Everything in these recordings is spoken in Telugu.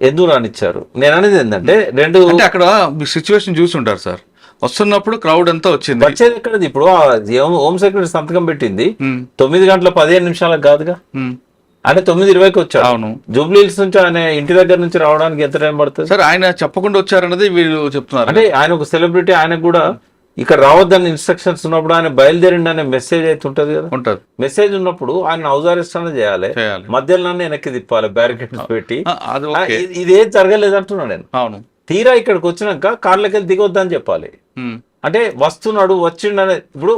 ఎందుకు రానిచ్చారు? నేను అనేది ఏంటంటే అంటే అక్కడ సిచ్యువేషన్ చూసి ఉంటారు సార్, వస్తున్నప్పుడు క్రౌడ్ అంతా వచ్చింది. వచ్చేది ఎక్కడది? ఇప్పుడు హోమ్ సెక్రటరీ సంతకం పెట్టింది 9:15 కాదుగా, అంటే 9:20కి వచ్చాడు. అవును, జూబ్లీ హిల్స్ నుంచి ఆయన ఇంటి దగ్గర నుంచి రావడానికి ఎంత టైం పడుతుంది సార్? ఆయన చెప్పకుండా వచ్చారన్నది వీళ్ళు చెప్తున్నారు. అంటే ఆయన ఒక సెలబ్రిటీ, ఆయనకు కూడా ఇక్కడ రావద్దని ఇన్స్ట్రక్షన్స్ ఉన్నప్పుడు ఆయన బయలుదేరిండి అనే మెసేజ్ అయితే ఉంటది కదా, ఉంటది. మెసేజ్ ఉన్నప్పుడు ఆయన హౌస్ అరెస్ట్ అనేది చేయాలి, మధ్యలో వెనక్కి తిప్పాలి బ్యారికేడ్స్ పెట్టి. ఇదేం జరగలేదు అంటున్నా నేను. అవును, తీరా ఇక్కడికి వచ్చినాక కార్లకి వెళ్ళి దిగొద్దని చెప్పాలి. అంటే వస్తున్నాడు వచ్చిండనే, ఇప్పుడు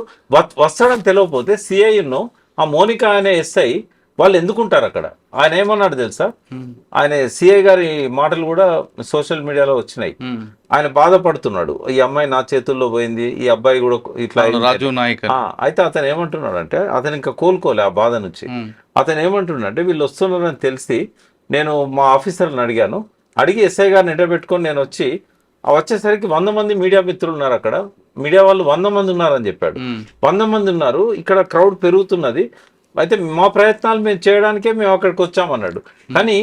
వస్తాడని తెలియకపోతే సిఐను ఆ మోనికా అనే ఎస్ఐ వాళ్ళు ఎందుకుంటారు అక్కడ? ఆయన ఏమన్నాడు తెలుసా? ఆయన సిఐ గారి మాటలు కూడా సోషల్ మీడియాలో వచ్చినాయి. ఆయన బాధపడుతున్నాడు, ఈ అమ్మాయి నా చేతుల్లో పోయింది, ఈ అబ్బాయి కూడా ఇట్లా రాజు నాయక్. అయితే అతను ఏమంటున్నాడు అంటే, అతను ఇంకా కోలుకోలే ఆ బాధ నుంచి. అతను ఏమంటున్నాడు అంటే, వీళ్ళు వస్తున్నారని తెలిసి నేను మా ఆఫీసర్ని అడిగాను, అడిగి ఎస్ఐ గారిని ఎంటబెట్టుకొని నేను వచ్చేసరికి 100 మంది మీడియా మిత్రులు ఉన్నారు అక్కడ, మీడియా వాళ్ళు 100 మంది ఉన్నారని చెప్పాడు. 100 మంది ఉన్నారు, ఇక్కడ క్రౌడ్ పెరుగుతున్నది, అయితే మా ప్రయత్నాలు మేము చేయడానికే మేము అక్కడికి వచ్చామన్నాడు. కానీ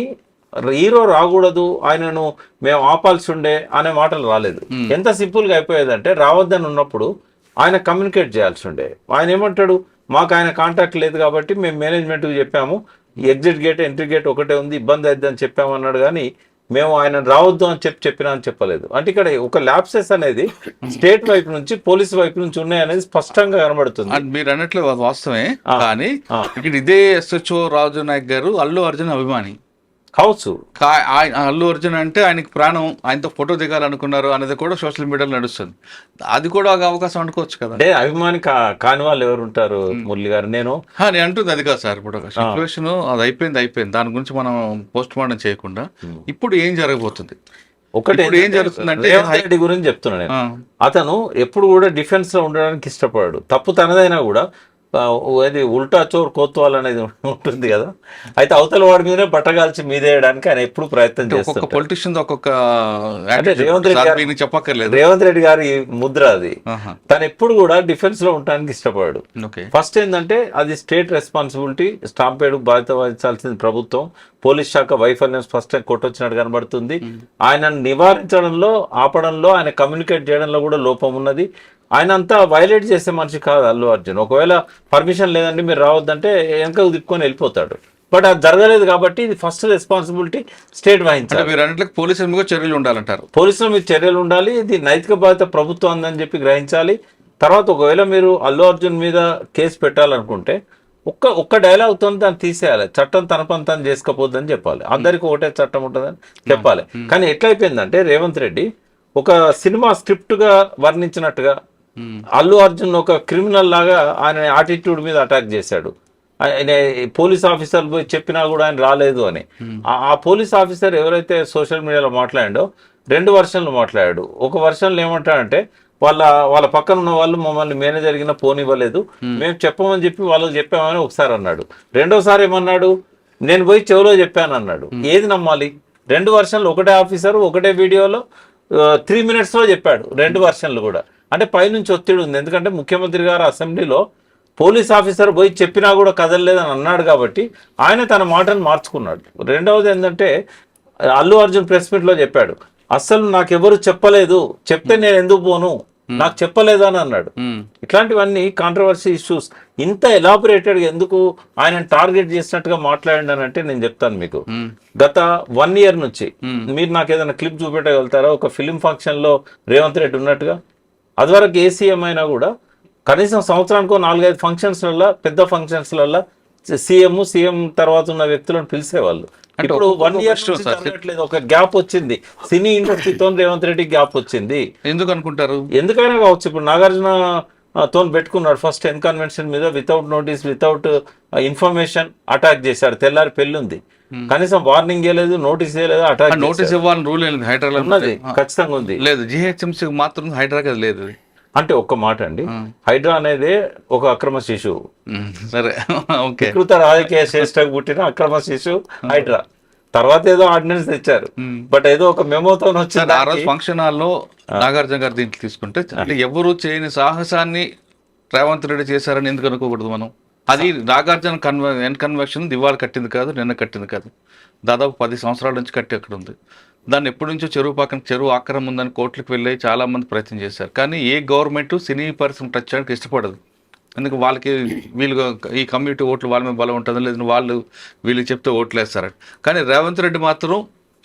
హీరో రాకూడదు, ఆయనను మేము ఆపాల్సి ఉండే అనే మాటలు రాలేదు. ఎంత సింపుల్గా అయిపోయేదంటే, రావద్దని ఉన్నప్పుడు ఆయన కమ్యూనికేట్ చేయాల్సి ఉండే. ఆయన ఏమంటాడు, మాకు ఆయన కాంటాక్ట్ లేదు కాబట్టి మేము మేనేజ్మెంట్కి చెప్పాము, ఎగ్జిట్ గేట్ ఎంట్రీ గేట్ ఒకటే ఉంది, ఇబ్బంది అవుతుందని చెప్పామన్నాడు. కానీ మేము ఆయన రావద్దు అని చెప్పినా అని చెప్పలేదు. అంటే ఇక్కడ ఒక ల్యాప్సెస్ అనేది స్టేట్ వైపు నుంచి పోలీసు వైపు నుంచి ఉన్నాయి అనేది స్పష్టంగా కనబడుతుంది. మీరు అన్నట్లు వాస్తవమే, కానీ ఇక్కడ ఇదే ఎస్హెచ్ఓ రాజు నాయక్ గారు అల్లు అర్జున్ అభిమాని కావచ్చు. అల్లు అర్జున్ అంటే ఆయనకి ప్రాణం, ఆయనతో ఫోటో దిగాలనుకున్నారు అనేది కూడా సోషల్ మీడియాలో నడుస్తుంది. అది కూడా ఒక అవకాశం అనుకోవచ్చు కదా. అంటే అభిమాని కాని వాళ్ళు ఎవరు ఉంటారు మురళి గారు? నేను అంటుంది అది కాదు సార్. ఇప్పుడు ఒక సిచ్యువేషన్ అది అయిపోయింది, దాని గురించి మనం పోస్ట్ మార్టం చేయకుండా ఇప్పుడు ఏం జరగబోతుంది, ఒకటి ఏం జరుగుతుందంటే రెడ్డి గురించి చెప్తున్నా నేను. అతను ఎప్పుడు కూడా డిఫెన్స్ లో ఉండడానికి ఇష్టపడాడు. తప్పు తనదైనా కూడా అది ఉల్టా చోర్ కోత్వాల్ అనేది ఉంటుంది కదా, అయితే అవతల వాడి మీదనే బట్టగాల్చి మీదేయడానికి ఆయన ఎప్పుడు ప్రయత్నం చేస్తారు. పొలిటిషియన్ అంటే రేవంత్ రెడ్డి గారి ముద్ర అది. తను ఎప్పుడు కూడా డిఫెన్స్ లో ఉండడానికి ఇష్టపడాడు. ఫస్ట్ ఏంటంటే అది స్టేట్ రెస్పాన్సిబిలిటీ, స్టాంపేడ్ బాధ్యత వహించాల్సింది ప్రభుత్వం. పోలీస్ శాఖ వైఫల్యం స్పష్టంగా కొట్టొచ్చినట్టు కనబడుతుంది. ఆయన నివారించడంలో, ఆపడంలో, ఆయన కమ్యూనికేట్ చేయడంలో కూడా లోపం ఉన్నది. ఆయన అంతా వైలేట్ చేసే మనిషి కాదు అల్లు అర్జున్. ఒకవేళ పర్మిషన్ లేదంటే మీరు రావద్దంటే వెనకకు తిప్పుకొని వెళ్ళిపోతాడు. బట్ అది జరగలేదు కాబట్టి ఇది ఫస్ట్ రెస్పాన్సిబిలిటీ స్టేట్ వహించాలి. మీరు అన్నట్లకి పోలీసుల మీద చర్యలు ఉండాలంటారు. పోలీసుల మీద చర్యలు ఉండాలి, ఇది నైతిక బాధ్యత ప్రభుత్వం అందని చెప్పి గ్రహించాలి. తర్వాత ఒకవేళ మీరు అల్లు అర్జున్ మీద కేసు పెట్టాలనుకుంటే ఒక్క డైలాగ్తో దాన్ని తీసేయాలి. చట్టం తన పని తను చేసుకోపోద్దని చెప్పాలి. అందరికి ఒకటే చట్టం ఉంటుందని చెప్పాలి. కానీ ఎట్లయిపోయిందంటే రేవంత్ రెడ్డి ఒక సినిమా స్క్రిప్ట్ గా వర్ణించినట్టుగా అల్లు అర్జున్ ఒక క్రిమినల్ లాగా ఆయన యాటిట్యూడ్ మీద అటాక్ చేశాడు. ఆయన పోలీస్ ఆఫీసర్ పోయి చెప్పినా కూడా ఆయన రాలేదు అని. ఆ పోలీస్ ఆఫీసర్ ఎవరైతే సోషల్ మీడియాలో మాట్లాడాడో 2 వర్షన్లు మాట్లాడాడు. ఒక వర్షన్లో ఏమంటాడంటే, వాళ్ళ పక్కన ఉన్న వాళ్ళు మమ్మల్ని మేనేజర్ కింద పోనివ్వలేదు, మేము చెప్పమని చెప్పి వాళ్ళకి చెప్పామని ఒకసారి అన్నాడు. రెండోసారి ఏమన్నాడు, నేను పోయి చెవిలో చెప్పాను అన్నాడు. ఏది నమ్మాలి? 2 వర్షన్లు ఒకటే ఆఫీసర్ ఒకటే వీడియోలో 3 minutes లో చెప్పాడు, 2 వర్షన్లు కూడా. అంటే పైనుంచి ఒత్తిడి ఉంది. ఎందుకంటే ముఖ్యమంత్రి గారు అసెంబ్లీలో పోలీస్ ఆఫీసర్ పోయి చెప్పినా కూడా కదలలేదని అన్నాడు కాబట్టి ఆయన తన మాటను మార్చుకున్నాడు. రెండవది ఏంటంటే, అల్లు అర్జున్ ప్రెస్ మీట్లో చెప్పాడు, అస్సలు నాకెవరు చెప్పలేదు, చెప్తే నేను ఎందుకు పోను, నాకు చెప్పలేదు అని అన్నాడు. ఇట్లాంటివన్నీ కాంట్రవర్సీ ఇష్యూస్. ఇంత ఎలాబొరేటెడ్గా ఎందుకు ఆయన టార్గెట్ చేసినట్టుగా మాట్లాడంటే నేను చెప్తాను మీకు. గత 1 year నుంచి మీరు నాకు ఏదైనా క్లిప్ చూపెట్టగలుగుతారా ఒక ఫిలిం ఫంక్షన్ లో రేవంత్ రెడ్డి ఉన్నట్టుగా? అది వరకు ఏ సీఎం అయినా కూడా కనీసం సంవత్సరానికో 4-5 ఫంక్షన్స్లలో, పెద్ద ఫంక్షన్స్లలో సీఎం తర్వాత ఉన్న వ్యక్తులను పిలిచేవాళ్ళు. ఇప్పుడు 1 year జరగట్లేదు, ఒక గ్యాప్ వచ్చింది. సినీ ఇండస్ట్రీతో రేవంత్ రెడ్డి గ్యాప్ వచ్చింది. ఎందుకు అనుకుంటారు? ఎందుకైనా కావచ్చు. ఇప్పుడు నాగార్జున తో పెట్టుకున్నాడు ఫస్ట్ కన్వెన్షన్ మీద, without notice, without information attack చేశాడు. తెల్లారి పెళ్లి ఉంది, కనీసం వార్నింగ్ ఇవ్వలేదు, నోటీస్ ఇవ్వలేదు, అటాక్. నోటీస్ ఇవ్వాలని రూల్ లేదు హైడ్రాలో ఉన్నది, ఖచ్చితంగా ఉంది. లేదు, జిహెచ్ఎంసీ మాత్రం హైడ్రా లేదు. అంటే ఒక్క మాట అండి, హైడ్రా అనేది ఒక అక్రమ శిశువు. సరే, వికృత రాజకీయ శ్రేష్టకు పుట్టిన అక్రమ శిశువు హైడ్రా. తర్వాత ఏదో ఆర్డినెన్స్ తెచ్చారు, బట్ ఏదో ఒక మెమోతో వచ్చింది. ఆ రోజు ఫంక్షన్ హాల్లో నాగార్జున గారు దీంట్లో తీసుకుంటే, అంటే ఎవరు చేయని సాహసాన్ని రేవంత్ రెడ్డి చేశారని ఎందుకు అనుకోకూడదు మనం? అది నాగార్జున కన్వెన్షన్ దివాళ కట్టింది కాదు, నిన్న కట్టింది కాదు, దాదాపు 10 సంవత్సరాల నుంచి కట్టి అక్కడ ఉంది. దాన్ని ఎప్పటి నుంచో చెరువు పక్కన చెరువు ఆక్రమం ఉందని కోర్టులకు వెళ్ళి చాలా మంది ప్రయత్నం చేశారు. కానీ ఏ గవర్నమెంట్ సినీ పరిశ్రమ టచ్ చేయడానికి ఇష్టపడదు. ఎందుకు వాళ్ళకి వీళ్ళు ఈ కమ్యూనిటీ ఓట్లు వాళ్ళ మీద బలం ఉంటుంది, లేదంటే వాళ్ళు వీళ్ళు చెప్తే ఓట్లు వేస్తారని. కానీ రేవంత్ రెడ్డి మాత్రం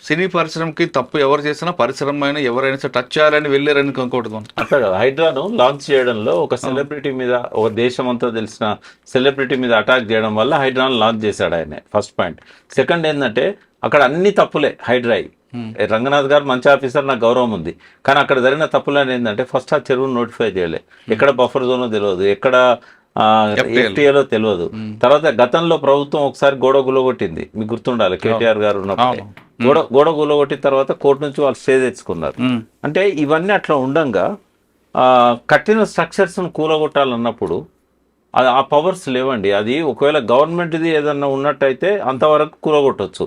సినీ పరిశ్రమకి తప్పు ఎవరు చేసినా పరిశ్రమ అయినా ఎవరైనా సరే టచ్ చేయాలని వెళ్ళారని అనుకోవడం. అట్లా కదా, హైడ్రాను లాంచ్ చేయడంలో ఒక సెలబ్రిటీ మీద, ఒక దేశం అంతా తెలిసిన సెలబ్రిటీ మీద అటాక్ చేయడం వల్ల హైడ్రాను లాంచ్ చేశాడు ఆయన. First point. సెకండ్ ఏంటంటే అక్కడ అన్ని తప్పులే హైడ్రాయి. రంగనాథ్ గారు మంచి ఆఫీసర్, నాకు గౌరవం ఉంది. కానీ అక్కడ జరిగిన తప్పులని ఏంటంటే ఫస్ట్ ఆ చెరువును నోటిఫై చేయలే, ఎక్కడ బఫర్ జోనో తెలియదు, ఎక్కడ ఎఫ్టీఏలో తెలియదు. తర్వాత గతంలో ప్రభుత్వం ఒకసారి గోడ గులగొట్టింది, మీకు గుర్తుండాలి, కేటీఆర్ గారు ఉన్నప్పుడు గోడ గులగొట్టిన తర్వాత కోర్టు నుంచి వాళ్ళు స్టే తెచ్చుకున్నారు. అంటే ఇవన్నీ అట్లా ఉండంగా కట్టిన స్ట్రక్చర్స్ కూలగొట్టాలన్నప్పుడు ఆ పవర్స్ లేవండి. అది ఒకవేళ గవర్నమెంట్ది ఏదన్నా ఉన్నట్టయితే అంతవరకు కూలగొట్టవచ్చు.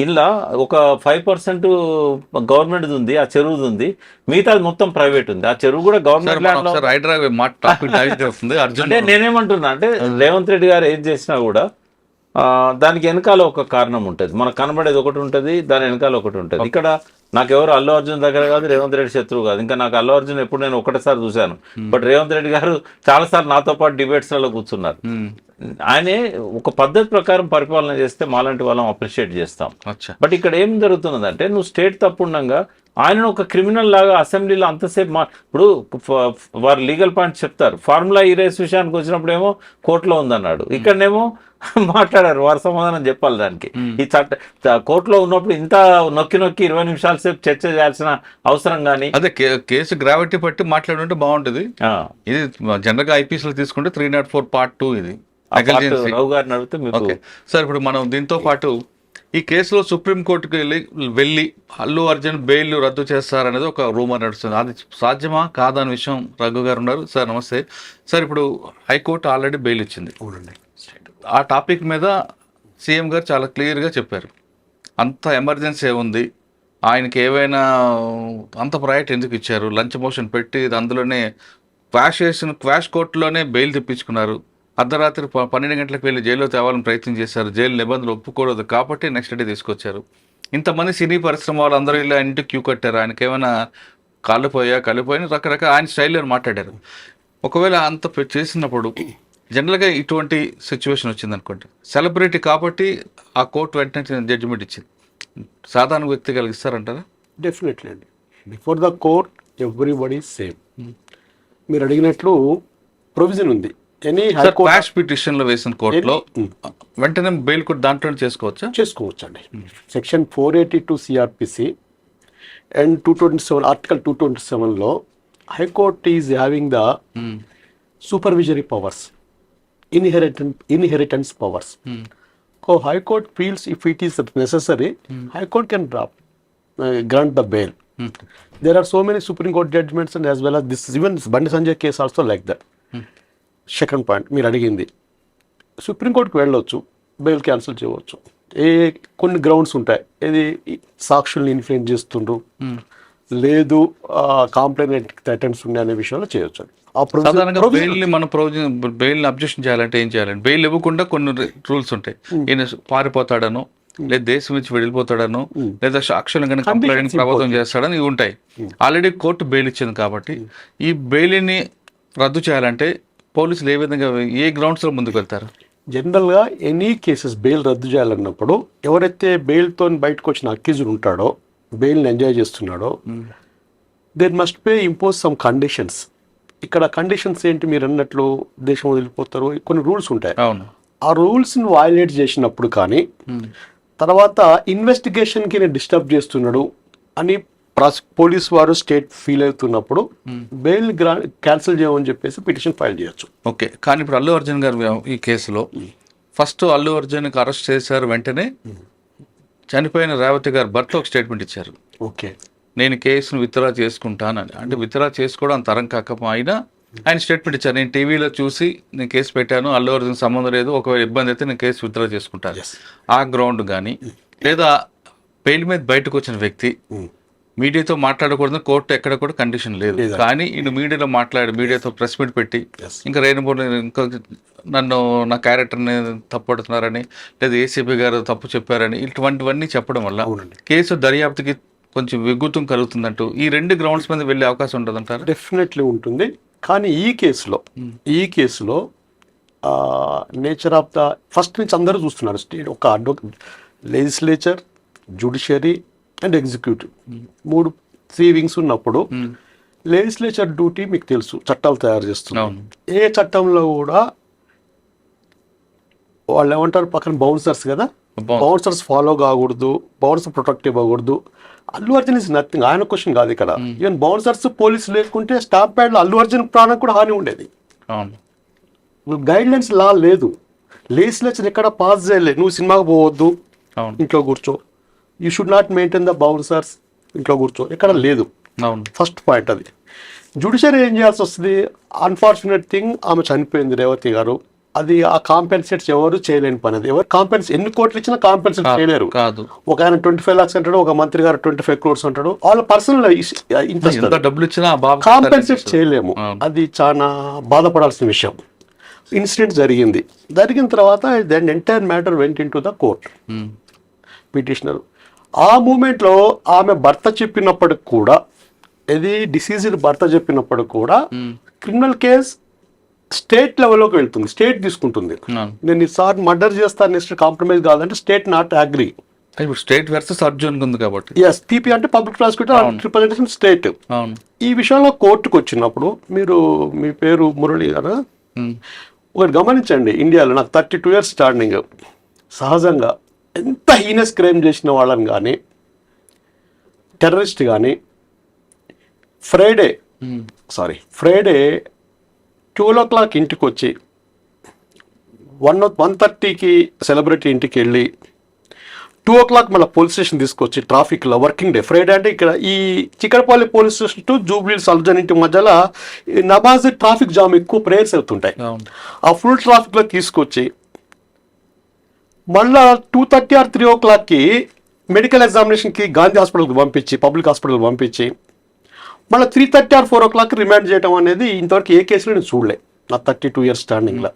ఇలా ఒక 5% గవర్నమెంట్ది ఉంది, ఆ చెరువుది ఉంది, మిగతాది మొత్తం ప్రైవేట్ ఉంది. ఆ చెరువు కూడా గవర్నమెంట్. అంటే నేనేమంటున్నా అంటే రేవంత్ రెడ్డి గారు ఏం చేసినా కూడా దానికి వెనకాల ఒక కారణం ఉంటుంది. మనకు కనబడేది ఒకటి ఉంటుంది, దాని వెనకాల ఒకటి ఉంటుంది. ఇక్కడ నాకెవరు అల్లు అర్జున్ దగ్గర కాదు, రేవంత్ రెడ్డి శత్రువు కాదు. ఇంకా నాకు అల్లు అర్జున్ ఎప్పుడు నేను ఒకటేసారి చూశాను, బట్ రేవంత్ రెడ్డి గారు చాలాసార్లు నాతో పాటు డిబేట్స్లలో కూర్చున్నారు. ఆయనే ఒక పద్ధతి ప్రకారం పరిపాలన చేస్తే మాలాంటి వాళ్ళం అప్రిషియేట్ చేస్తాం. బట్ ఇక్కడ ఏం జరుగుతున్నదంటే నువ్వు స్టేట్ తప్పుండగా ఆయనను ఒక క్రిమినల్ లాగా అసెంబ్లీలో అంతసేపు ఇప్పుడు వారు లీగల్ పాయింట్స్ చెప్తారు. ఫార్ములా ఈ రేస్ విషయానికి వచ్చినప్పుడు ఏమో కోర్టులో ఉందన్నాడు, ఇక్కడనేమో మాట్లాడారు, వారు సమాధానం చెప్పాలి దానికి. ఈ కోర్టులో ఉన్నప్పుడు ఇంత నొక్కి 20 నిమిషాల సేపు చర్చ చేయాల్సిన అవసరం కానీ. అదే కేసు గ్రావిటీ బట్టి మాట్లాడుంటే బాగుంటుంది. ఇది జనరల్ గా ఐపీఎస్ లో తీసుకుంటే 304 Part 2 ఇది రావు గారిని అడిగితే. సార్ ఇప్పుడు మనం దీంతో పాటు ఈ కేసులో సుప్రీంకోర్టుకి వెళ్ళి అల్లు అర్జున్ బెయిల్ రద్దు చేస్తారనేది ఒక రూమర్ నడుస్తుంది. అది సాధ్యమా కాదా అనే విషయం రఘు గారు ఉన్నారు. సార్ నమస్తే సార్. ఇప్పుడు హైకోర్టు ఆల్రెడీ బెయిల్ ఇచ్చింది. ఆ టాపిక్ మీద సీఎం గారు చాలా క్లియర్గా చెప్పారు, అంత ఎమర్జెన్సీ ఉంది, ఆయనకి ఏవైనా అంత ప్రయారిటీ ఎందుకు ఇచ్చారు, లంచ్ మోషన్ పెట్టి అందులోనే క్వాష్ కోర్టులోనే బెయిల్ తెప్పించుకున్నారు, అర్ధరాత్రి 12 గంటలకు వెళ్ళి జైల్లో తేవాలని ప్రయత్నం చేశారు, జైలు నిబంధనలు ఒప్పుకోలేదు కాబట్టి నెక్స్ట్ డే తీసుకొచ్చారు. ఇంతమంది సినీ పరిశ్రమ వాళ్ళందరూ ఇలా ఇంటికి క్యూ కట్టారు, ఆయనకి ఏమైనా కాలిపోయినా రకరకాల ఆయన స్టైల్లో మాట్లాడారు. ఒకవేళ అంత చేసినప్పుడు జనరల్గా ఇటువంటి సిచ్యువేషన్ వచ్చింది అనుకోండి, సెలబ్రిటీ కాబట్టి ఆ కోర్టు వెంటనే జడ్జిమెంట్ ఇచ్చింది, సాధారణ వ్యక్తి కలిగిస్తారంటారా? డెఫినెట్లీ అండి. Before the court everybody same. మీరు అడిగినట్లు ప్రొవిజన్ ఉంది. క్వాష్ పిటిషన్ లో వేసిన కోర్టులో వెంటనే బెయిల్ కూడా దాంట్లో చేసుకోవచ్చు అండి. సెక్షన్ 482 సిఆర్పిసి అండ్ 227 ఆర్టికల్ 227లో high court is having the supervisory powers, inheritance powers. So high court feels if it is necessary, high court can grant the bail. There are so many Supreme Court judgments and as well as this, even Bandi Sanjay case also like that. Second point మీరు అడిగింది, సుప్రీంకోర్టుకు వెళ్ళవచ్చు, బెయిల్ క్యాన్సిల్ చేయవచ్చు. కొన్ని గ్రౌండ్స్ ఉంటాయి. ఇది సాక్షుల్ని ఇన్ఫ్లుయెన్స్ చేస్తుండ్రు, లేదు కాంప్లైంట్ అటెంప్ట్స్ ఉన్నాయి అనే విషయంలో చేయొచ్చు. బెయిల్ అబ్జెక్షన్ చేయాలంటే ఏం చేయాలంటే, బెయిల్ ఇవ్వకుండా కొన్ని రూల్స్ ఉంటాయి. ఈయన పారిపోతాడను, లేదా దేశం నుంచి వెళ్ళిపోతాడను, లేదా సాక్షులను కనుక కంప్లైంట్ ప్రభుత్వం చేస్తాడని ఇవి ఉంటాయి. ఆల్రెడీ కోర్టు బెయిల్ ఇచ్చింది కాబట్టి ఈ బెయిల్ని రద్దు చేయాలంటే పోలీసులు ఏ విధంగా, ఏ గ్రౌండ్స్లో ముందుకు వెళ్తారు? జనరల్గా ఎనీ కేసెస్ బెయిల్ రద్దు చేయాలన్నప్పుడు ఎవరైతే బెయిల్తో బయటకు వచ్చిన అక్యూజ్డ్ ఉంటాడో, బెయిల్ని ఎంజాయ్ చేస్తున్నాడో, there must be impose some conditions. ఇక్కడ కండిషన్స్ ఏంటి? మీరు అన్నట్లు దేశం వదిలిపోతారు, కొన్ని రూల్స్ ఉంటాయి. ఆ రూల్స్ని వయలేట్ చేసినప్పుడు కానీ, తర్వాత ఇన్వెస్టిగేషన్కి నేను డిస్టర్బ్ చేస్తున్నాడు అని పోలీస్ వారు స్టేట్ ఫీల్ అవుతున్నప్పుడు బెయిల్ క్యాన్సిల్ చేయమని చెప్పేసి పిటిషన్ ఫైల్ చేయొచ్చు. ఓకే. కానీ ఇప్పుడు అల్లు అర్జున్ గారు ఈ కేసులో ఫస్ట్ అల్లు అర్జున్కి అరెస్ట్ చేశారు, వెంటనే చనిపోయిన రేవతి గారు భర్త ఒక స్టేట్మెంట్ ఇచ్చారు. ఓకే, నేను కేసును విత్డ్రా చేసుకుంటానని. అంటే విత్డ్రా చేసుకోవడం అంత తరం కాకపోయినా ఆయన స్టేట్మెంట్ ఇచ్చారు, నేను టీవీలో చూసి నేను కేసు పెట్టాను, అల్లు అర్జున్ సంబంధం లేదు, ఒకవేళ ఇబ్బంది అయితే నేను కేసు విత్డ్రా చేసుకుంటాను. ఆ గ్రౌండ్ కానీ, లేదా బెయిల్ మీద బయటకు వచ్చిన వ్యక్తి మీడియాతో మాట్లాడకూడదు కోర్టు ఎక్కడ కూడా కండిషన్ లేదు, కానీ ఈయన మీడియాలో మీడియాతో ప్రెస్ మీట్ పెట్టి ఇంకా ఇంకా నన్ను నా క్యారెక్టర్ని తప్పుడుతున్నారని లేదా ఏసీపీ గారు తప్పు చెప్పారని ఇటువంటివన్నీ చెప్పడం వల్ల కేసు దర్యాప్తుకి కొంచెం విగుతం కలుగుతుందంటూ ఈ 2 గ్రౌండ్స్ మీద వెళ్ళే అవకాశం ఉంటుందంటారు. డెఫినెట్లీ ఉంటుంది. కానీ ఈ కేసులో నేచర్ ఆఫ్ ద ఫస్ట్ నుంచి అందరూ చూస్తున్నారు. స్టేట్ ఒక legislature, judiciary and executive 3 wings ఉన్నప్పుడు లెజిస్లేచర్ డ్యూటీ మీకు తెలుసు, చట్టాలు తయారు చేస్తున్నారు. ఏ చట్టంలో కూడా వాళ్ళు ఏమంటారు పక్కన బౌన్సర్స్ కదా, బౌన్సర్స్ ఫాలో కాకూడదు, బౌన్సర్ ప్రొటెక్ట్ ఇవ్వకూడదు. అల్లు అర్జున్ ఇస్ నథింగ్, ఆయన క్వశ్చన్ కాదు ఇక్కడ. ఈవెన్ బౌన్సర్స్ పోలీసు లేకుంటే స్టాంప్ ప్యాడ్లో అల్లు అర్జున్ ప్రాణం కూడా హాని ఉండేది. గైడ్ లైన్స్ లా లేదు, లెజిస్లేచర్ ఎక్కడ పాస్ చేయలేదు. నువ్వు సినిమాకి పోవద్దు, ఇంట్లో కూర్చో, you should not maintain the bouncers, ఇంట్లో కూర్చో, ఎక్కడ లేదు. ఫస్ట్ పాయింట్ అది. జ్యుడిషియరీ ఏం చేయాల్సి వస్తుంది? అన్ఫార్చునేట్ థింగ్, ఆమె చనిపోయింది రేవతి గారు. అది ఆ కాంపెన్సేట్స్ ఎవరు చేయలేని పని. అది ఎవరు ఎన్ని కోట్లు ఇచ్చినా కాంపెన్సేట్ చేయలేరు. ఒక ఆయన 25 lakhs అంటాడు, ఒక మంత్రి గారు 25 crores అంటాడు. వాళ్ళ పర్సనల్ ఇంట్రెస్ట్, డబ్బులు ఇచ్చినా కాంపెన్సేట్ చేయలేము. అది చాలా బాధపడాల్సిన విషయం. ఇన్సిడెంట్ జరిగిన తర్వాత then entire matter went in to the court. Petitioner ఆ మూమెంట్లో ఆమె భర్త చెప్పినప్పటికి కూడా, ఇది డిసీజ్డ్ భర్త చెప్పినప్పటికి కూడా క్రిమినల్ కేస్ స్టేట్ లెవెల్లోకి వెళ్తుంది, స్టేట్ తీసుకుంటుంది. నేను ఈసారి మర్డర్ చేస్తాను, నెక్స్ట్ కాంప్రమైజ్ కాదంటే స్టేట్ నాట్ అగ్రీ. ఇప్పుడు స్టేట్ వర్సెస్ అర్జున్ ఉంది కాబట్టి ఎస్, పీపీ అంటే పబ్లిక్ ప్రాసిక్యూటర్ రిప్రజెంటేషన్ స్టేట్. ఈ విషయంలో కోర్టుకు వచ్చినప్పుడు మీ పేరు మురళి గారు, ఒకటి గమనించండి, ఇండియాలో నాకు 32 years స్టాండింగ్. సహజంగా ఎంత హీనస్ క్రైమ్ చేసిన వాళ్ళని కానీ, టెర్రరిస్ట్ కానీ, ఫ్రైడే 12 o'clock ఇంటికి వచ్చి 1:30కి సెలబ్రిటీ ఇంటికి వెళ్ళి 2 o'clock మళ్ళీ పోలీస్ స్టేషన్ తీసుకొచ్చి ట్రాఫిక్లో వర్కింగ్ డే ఫ్రైడే అంటే ఇక్కడ ఈ Chikkadpally police station to Jubilee Hills Arjun ఇంటి మధ్యలో నమాజ్ ట్రాఫిక్ జామ్ ఎక్కువ ప్రేయర్స్ అవుతుంటాయి. ఆ ఫుల్ ట్రాఫిక్లో తీసుకొచ్చి మళ్ళీ 2:30 or 3 o'clockకి మెడికల్ ఎగ్జామినేషన్కి గాంధీ హాస్పిటల్కి పంపించి, పబ్లిక్ హాస్పిటల్కి పంపించి మళ్ళీ 3:30 or 4 o'clock రిమాండ్ చేయడం అనేది ఇంతవరకు ఏ కేసులో నేను చూడలే నా 32 years స్టాండింగ్లో.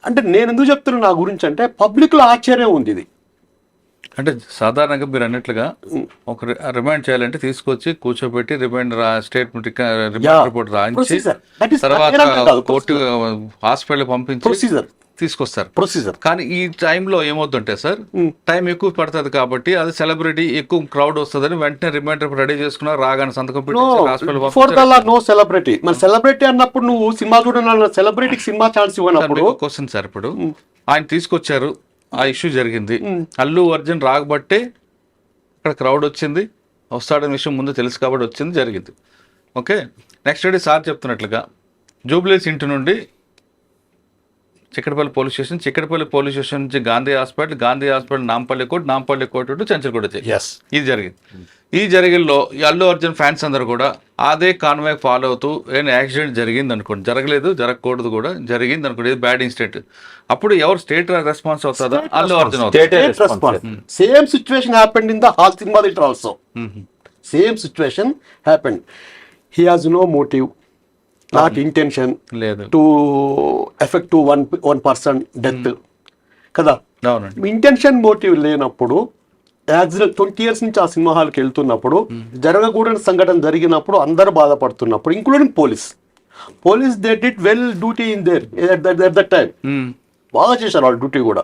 అంటే నేను ఎందుకు చెప్తున్నా నా గురించి అంటే పబ్లిక్లో ఆశ్చర్యం ఉంది. ఇది అంటే సాధారణంగా మీరు అన్నట్లుగా ఒక రిమాండ్ చేయాలంటే తీసుకొచ్చి కూర్చోబెట్టి రిమాండ్ స్టేట్మెంట్ రిపోర్ట్ రాయించి తర్వాత కోర్టు హాస్పిటల్ పంపించి తీసుకొస్తారు ప్రొసీజర్. కానీ ఈ టైంలో ఏమవుతుంటే సార్, టైం ఎక్కువ పడుతుంది కాబట్టి అది సెలబ్రిటీ ఎక్కువ క్రౌడ్ వస్తుందని వెంటనే రిమైండర్ రెడీ చేసుకున్నారు, రాగానే సంతకం నో సెలబ్రిటీ. మరి సెలబ్రిటీ అన్నప్పుడు నువ్వు సినిమా చూడాలన్న సెలబ్రిటీకి సినిమా ఛాన్స్ ఇవ్వనప్పుడు క్వశ్చన్ సార్. ఇప్పుడు ఆయన తీసుకొచ్చారు, ఆ ఇష్యూ జరిగింది, అల్లు అర్జున్ రాకబట్టే ఇక్కడ క్రౌడ్ వచ్చింది, వస్తాడనే విషయం ముందు తెలుసు కాబట్టి వచ్చింది, జరిగింది. ఓకే, నెక్స్ట్ డే సార్ చెప్తున్నట్లుగా జూబ్లీహిల్స్ ఇంటి నుండి చిక్కడపల్లి పోలీస్ స్టేషన్ నుంచి Gandhi hospital Nampally court to Chanchalguda వచ్చాయి. ఇది జరిగింది. ఈ జరిగిల్లో అల్లు అర్జున్ ఫ్యాన్స్ అందరూ కూడా అదే కాన్వాయ్ ఫాలో అవుతూ ఏమైనా యాక్సిడెంట్ జరిగింది అనుకోండి, జరగలేదు, జరగకూడదు కూడా, జరిగింది అనుకోండి, ఇది బ్యాడ్ ఇన్సిడెంట్, అప్పుడు ఎవరు స్టేట్ రెస్పాన్స్ అవుతుందా? అల్లు అర్జున్ అవుతుంది. Same situation happened in the hall cinema theatre also. Same situation happened. He has no motive, not intention to effect to one person death కదా. ఇంటెన్షన్ మోటివ్ లేనప్పుడు యాక్సిడెంట్ 20 years నుంచి ఆ సినిమా హాల్కి వెళ్తున్నప్పుడు జరగకూడని సంఘటన జరిగినప్పుడు అందరూ బాధపడుతున్నప్పుడు, including police they did well duty in there at that time. బాగా చేశారు వాళ్ళ డ్యూటీ కూడా.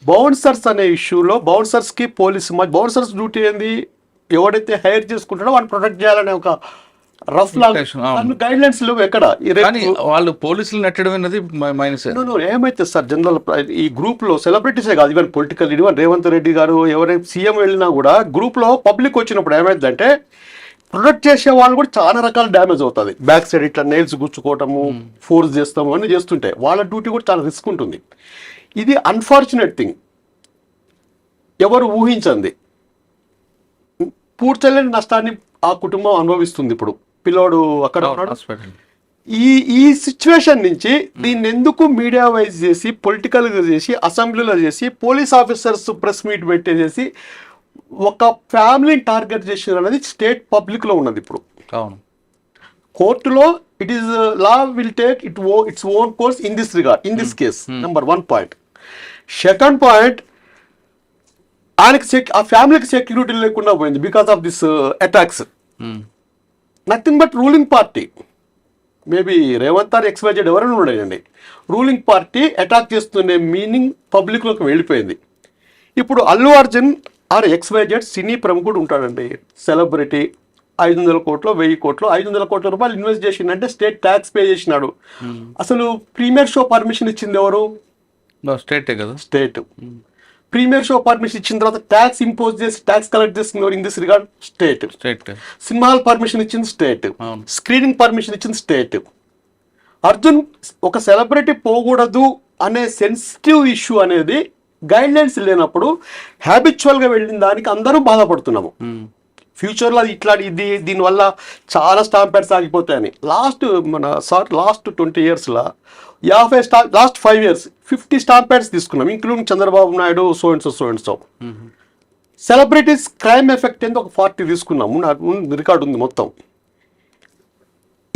బౌన్సర్స్ అనే ఇష్యూలో బౌన్సర్స్కి బౌన్సర్స్ డ్యూటీ ఏంది? ఎవడైతే హైర్ చేసుకుంటాడో వాడిని ప్రొటెక్ట్ చేయాలనే ఒక రఫ్ గైడ్ లైన్స్ లేవు ఎక్కడ. వాళ్ళు పోలీసులు నెట్టడం అనేది మైనస్. ఏమైతే సార్, జనరల్ ఈ గ్రూప్ లో సెలబ్రిటీసే కాదు, even political even Revanth Reddy గారు ఎవరైనా సీఎం వెళ్ళినా కూడా గ్రూప్ లో పబ్లిక్ వచ్చినప్పుడు ఏమైందంటే ప్రొటెక్ట్ చేసే వాళ్ళు కూడా చాలా రకాల డ్యామేజ్ అవుతుంది. బ్యాక్ సైడ్ ఇట్లా నెయిల్స్ గుచ్చుకోవటము, ఫోర్స్ చేస్తాము అని చేస్తుంటే వాళ్ళ డ్యూటీ కూడా చాలా రిస్క్ ఉంటుంది. ఇది అన్ఫార్చునేట్ థింగ్, ఎవరు ఊహించండి. పూడ్చలేని నష్టాన్ని ఆ కుటుంబం అనుభవిస్తుంది. ఇప్పుడు పిల్లోడు అక్కడ ఈ సిచ్యువేషన్ నుంచి దీన్ని ఎందుకు మీడియా వైజ్ చేసి, పొలిటికల్గా చేసి, అసెంబ్లీలో చేసి, పోలీస్ ఆఫీసర్స్ ప్రెస్ మీట్ పెట్టేసి ఒక ఫ్యామిలీని టార్గెట్ చేసారు అనేది స్టేట్ పబ్లిక్లో ఉన్నది. ఇప్పుడు కోర్టులో it is law will take its own course in this regard in this case number 1 point. Second point, ఆయనకి ఆ ఫ్యామిలీకి సెక్యూరిటీ లేకుండా పోయింది because of this attacks. Nothing but ruling party, maybe Revanth or XYZ ఎవరైనా ఉండేయండి, రూలింగ్ పార్టీ అటాక్ చేస్తున్న మీనింగ్ పబ్లిక్లోకి వెళ్ళిపోయింది. ఇప్పుడు Allu Arjun or XYZ cine ప్రముఖుడు ఉంటాడండి, సెలబ్రిటీ, 500 కోట్లు 1000 కోట్లు 500 కోట్ల రూపాయలు ఇన్వెస్ట్ చేసిండంటే స్టేట్ ట్యాక్స్ పే చేసినాడు. అసలు ప్రీమియర్ షో పర్మిషన్ ఇచ్చింది ఎవరు? స్టేటే కదా. స్టేట్. ప్రీమియర్ షో పర్మిషన్ ఇచ్చిన తర్వాత ట్యాక్స్ ఇంపోజ్ చేసి ట్యాక్స్ కలెక్ట్ చేసింది in this regard state. Cinema hall permission ఇచ్చింది స్టేట్. స్క్రీనింగ్ పర్మిషన్ ఇచ్చింది స్టేట్. అర్జున్ ఒక సెలబ్రిటీ పోకూడదు అనే సెన్సిటివ్ ఇష్యూ అనేది గైడ్ లైన్స్ లేనప్పుడు హ్యాబిచువల్గా వెళ్ళిన దానికి అందరూ బాధపడుతున్నాము. ఫ్యూచర్లో అది దీనివల్ల చాలా స్టాంప్ ప్యాడ్స్ ఆగిపోతాయని. లాస్ట్ 20 yearsలో లాస్ట్ 5 years 50 స్టాంప్ ప్యాడ్స్ తీసుకున్నాం, including Chandrababu Naidu, so and so. Celebrities crime effect ఏందో ఒక 40 తీసుకున్నాము, నాకు రికార్డు ఉంది మొత్తం.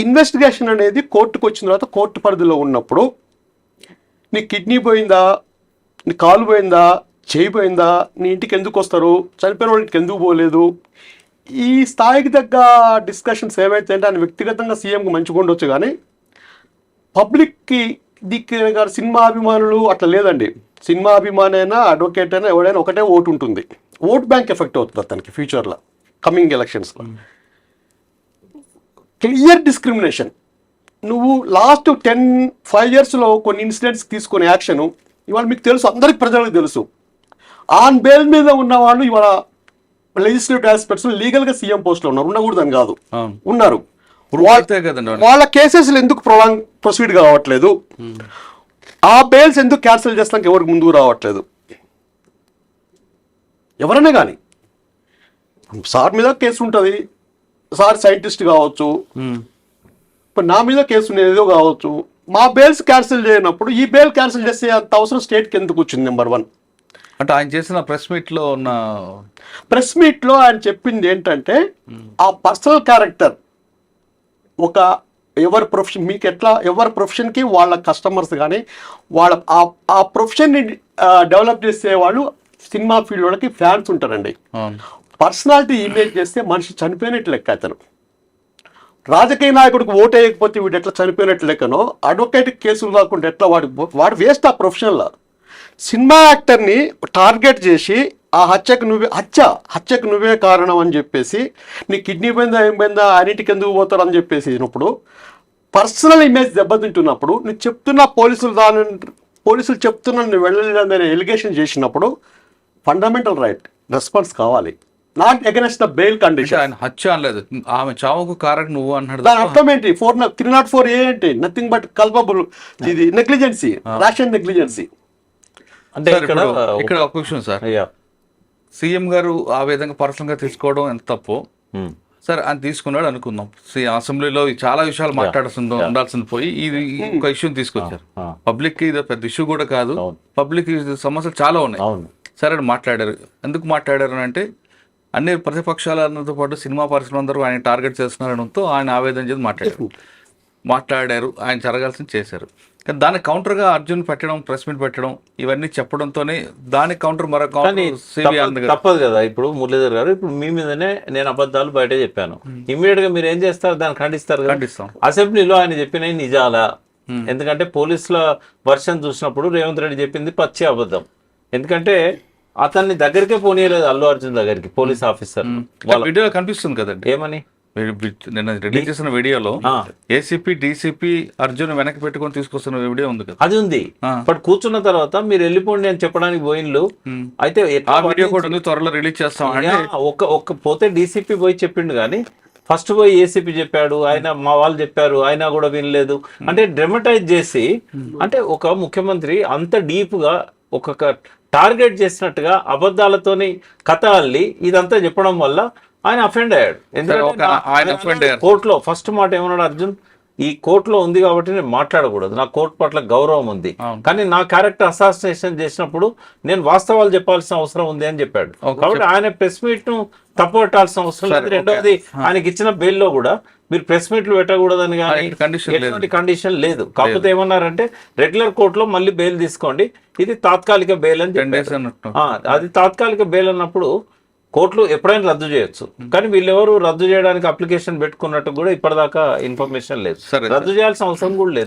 ఇన్వెస్టిగేషన్ అనేది కోర్టుకు వచ్చిన తర్వాత కోర్టు పరిధిలో ఉన్నప్పుడు నీ కిడ్నీ పోయిందా, నీ కాలు పోయిందా, చేయి పోయిందా, నీ ఇంటికి ఎందుకు వస్తారు, చనిపోయిన వాళ్ళకి ఎందుకు పోలేదు, ఈ స్థాయికి తగ్గ డిస్కషన్స్ ఏవైతే అంటే ఆయన వ్యక్తిగతంగా సీఎంకి మంచిగా ఉండొచ్చు, కానీ పబ్లిక్కి గారు సినిమా అభిమానులు అట్లా లేదండి. సినిమా అభిమాని అయినా అడ్వకేట్ అయినా ఎవడైనా ఒకటే ఓటు ఉంటుంది, ఓట్ బ్యాంక్ ఎఫెక్ట్ అవుతుంది అతనికి ఫ్యూచర్లో కమింగ్ ఎలక్షన్స్లో. Clear discrimination. నువ్వు లాస్ట్ 5 yearsలో కొన్ని ఇన్సిడెంట్స్ తీసుకునే యాక్షన్ ఇవాళ మీకు తెలుసు, అందరికి ప్రజలకు తెలుసు. ఆన్ బెయిల్ మీద ఉన్న వాళ్ళు ఇవాళ లెజిస్లేటివ్ ఆస్పెక్ట్స్ లీగల్గా సీఎం పోస్ట్లో ఉన్నారు, ఉండకూడదని కాదు, ఉన్నారు. వాళ్ళ కేసెస్లు ఎందుకు ప్రొసీడ్ కావట్లేదు, ఆ బెయిల్స్ ఎందుకు క్యాన్సిల్ చేస్తానికి ఎవరికి ముందుకు రావట్లేదు? ఎవరైనా కానీ సార్ మీద కేసు ఉంటుంది, సార్ సైంటిస్ట్ కావచ్చు, ఇప్పుడు నా మీద కేసు ఏదో కావచ్చు, మా బెయిల్స్ క్యాన్సిల్ చేయనప్పుడు ఈ బెయిల్ క్యాన్సిల్ చేసే అంత అవసరం స్టేట్కి ఎందుకు వచ్చింది? నెంబర్ 1. అంటే ఆయన చేసిన ప్రెస్ మీట్లో ఆయన చెప్పింది ఏంటంటే ఆ పర్సనల్ క్యారెక్టర్, ఒక ఎవరి ప్రొఫెషన్ మీకు ఎట్లా ఎవరి ప్రొఫెషన్కి వాళ్ళ కస్టమర్స్ కానీ వాళ్ళ ఆ ప్రొఫెషన్ని డెవలప్ చేసే వాళ్ళు సినిమా ఫీల్డ్ వాళ్ళకి ఫ్యాన్స్ ఉంటారండి. పర్సనాలిటీ ఇమేజ్ చేస్తే మనిషి చనిపోయినట్టు లెక్క. అతను రాజకీయ నాయకుడికి ఓటు వేయకపోతే వీడు ఎట్లా చనిపోయినట్టు లెక్కనో, అడ్వకేట్ కేసులు కాకుండా ఎట్లా వాడు వేస్ట్ ఆ ప్రొఫెషన్లో. సినిమా యాక్టర్ని టార్గెట్ చేసి ఆ హత్యకు నువ్వే కారణం అని చెప్పేసి, నీ కిడ్నీ పోయిందా ఏం పోయిందా అన్నిటికి ఎందుకు పోతారు అని చెప్పేసి ఇచ్చినప్పుడు, పర్సనల్ ఇమేజ్ దెబ్బతింటున్నప్పుడు నువ్వు చెప్తున్న పోలీసులు చెప్తున్నా నువ్వు వెళ్ళలేదని ఎలిగేషన్ చేసినప్పుడు ఫండమెంటల్ రైట్ రెస్పాన్స్ కావాలి, not against the bail condition. ఆయన హత్య అనలేదు, ఆమె చావుకు కారణం నువ్వు అన్నాడు. దాని అర్థం ఏంటి? 304A ఏంటి? నథింగ్ బట్ కల్పబుల్, ఇది నెగ్లిజెన్సీ, రేషన్ నెగ్లిజెన్సీ. అంటే ఇక్కడ ఒక విషయం సార్, సీఎం గారు ఆ విధంగా పర్సనల్ గా తీసుకోవడం ఎంత తప్పు. సరే ఆయన తీసుకున్నాడు అనుకుందాం, అసెంబ్లీలో చాలా విషయాలు ఉండాల్సింది పోయి ఇది ఒక ఇష్యూని తీసుకొచ్చారు. పబ్లిక్ కి ఇది పెద్ద ఇష్యూ కూడా కాదు, పబ్లిక్ సమస్యలు చాలా ఉన్నాయి. సరే మాట్లాడారు. ఎందుకు మాట్లాడారు అంటే అన్ని ప్రతిపక్షాలతో పాటు సినిమా పరిశ్రమ అందరూ ఆయన టార్గెట్ చేస్తున్నారనడంతో ఆయన ఆవేదన చేసి మాట్లాడారు. ఆయన జరగాల్సింది చేశారు. కానీ దానికి కౌంటర్గా అర్జున్ పెట్టడం, ప్రెస్ మీట్ పెట్టడం, ఇవన్నీ చెప్పడంతోనే దానికి కౌంటర్ మరొక తప్పదు కదా. ఇప్పుడు మురళీధర్ గారు, ఇప్పుడు మీ మీదనే నేను అబద్ధాలు బయట చెప్పాను, ఇమీడియట్ గా మీరు ఏం చేస్తారు? దాన్ని ఖండిస్తారు. ఖండిస్తాం. అసెంబ్లీలో ఆయన చెప్పినవి నిజాలా? ఎందుకంటే పోలీసుల వర్షన్ చూసినప్పుడు రేవంత్ రెడ్డి చెప్పింది పచ్చి అబద్ధం. ఎందుకంటే అతన్ని దగ్గరికే పోనీయలేదు అల్లు అర్జున్ దగ్గరికి పోలీస్ ఆఫీసర్. వీడియోలో కనిపిస్తుంది కదండి ఏమని, నిన్న రిలీజ్ చేసిన వీడియోలో ఏసీపీ డీసీపీ అర్జున్ వెనక్కి పెట్టుకొని తీసుకొస్తున్న వీడియో ఉంది కదా, అది ఉంది. బట్ కూర్చున్న తర్వాత మీరు వెళ్ళిపోండి అని చెప్పడానికి పోయిన్లు. అయితే ఆ వీడియో కూడా ఉంది, త్వరలో రిలీజ్ చేస్తాం. ఒక్క పోతే డీసీపీ పోయి చెప్పిండు, కానీ ఫస్ట్ పోయి ఏసీపీ చెప్పాడు, ఆయన మా వాళ్ళు చెప్పారు, ఆయన కూడా వినలేదు. అంటే డ్రమటైజ్ చేసి, అంటే ఒక ముఖ్యమంత్రి అంత డీప్ గా ఒక టార్గెట్ చేసినట్టుగా అబద్ధాలతోని కథ అల్లి ఇదంతా చెప్పడం వల్ల ఆయన అఫెండ్ అయ్యాడు. ఎందుకంటే కోర్టులో ఫస్ట్ మాట ఏమన్నాడు అర్జున్, ఈ కోర్టులో ఉంది కాబట్టి నేను మాట్లాడకూడదు, నా కోర్టు పట్ల గౌరవం ఉంది, కానీ నా క్యారెక్టర్ అసాసినేషన్ చేసినప్పుడు నేను వాస్తవాలు చెప్పాల్సిన అవసరం ఉంది అని చెప్పాడు. కాబట్టి ఆయన ప్రెస్ మీట్ ను తప్పుపట్టాల్సిన అవసరం లేదు. రెండవది ఆయనకి ఇచ్చిన బెయిల్లో కూడా మీరు ప్రెస్ మీట్లు పెట్టకూడదని కానీ condition లేదు. ఎటువంటి కండిషన్ లేదు. కాకపోతే ఏమన్నారంటే రెగ్యులర్ కోర్టులో మళ్ళీ బెయిల్ తీసుకోండి, ఇది తాత్కాలిక బెయిల్ అని 10 days చెప్పారు. అన్నట్టు. అది తాత్కాలిక బెయిల్ అన్నప్పుడు కోర్టులు ఎప్పుడైనా రద్దు చేయొచ్చు. కానీ వీళ్ళెవరు రద్దు చేయడానికి అప్లికేషన్ పెట్టుకున్నట్టు కూడా ఇప్పటిదాకా ఇన్ఫర్మేషన్ లేదు. సరే, రద్దు చేయాల్సిన అవసరం కూడా లేదు.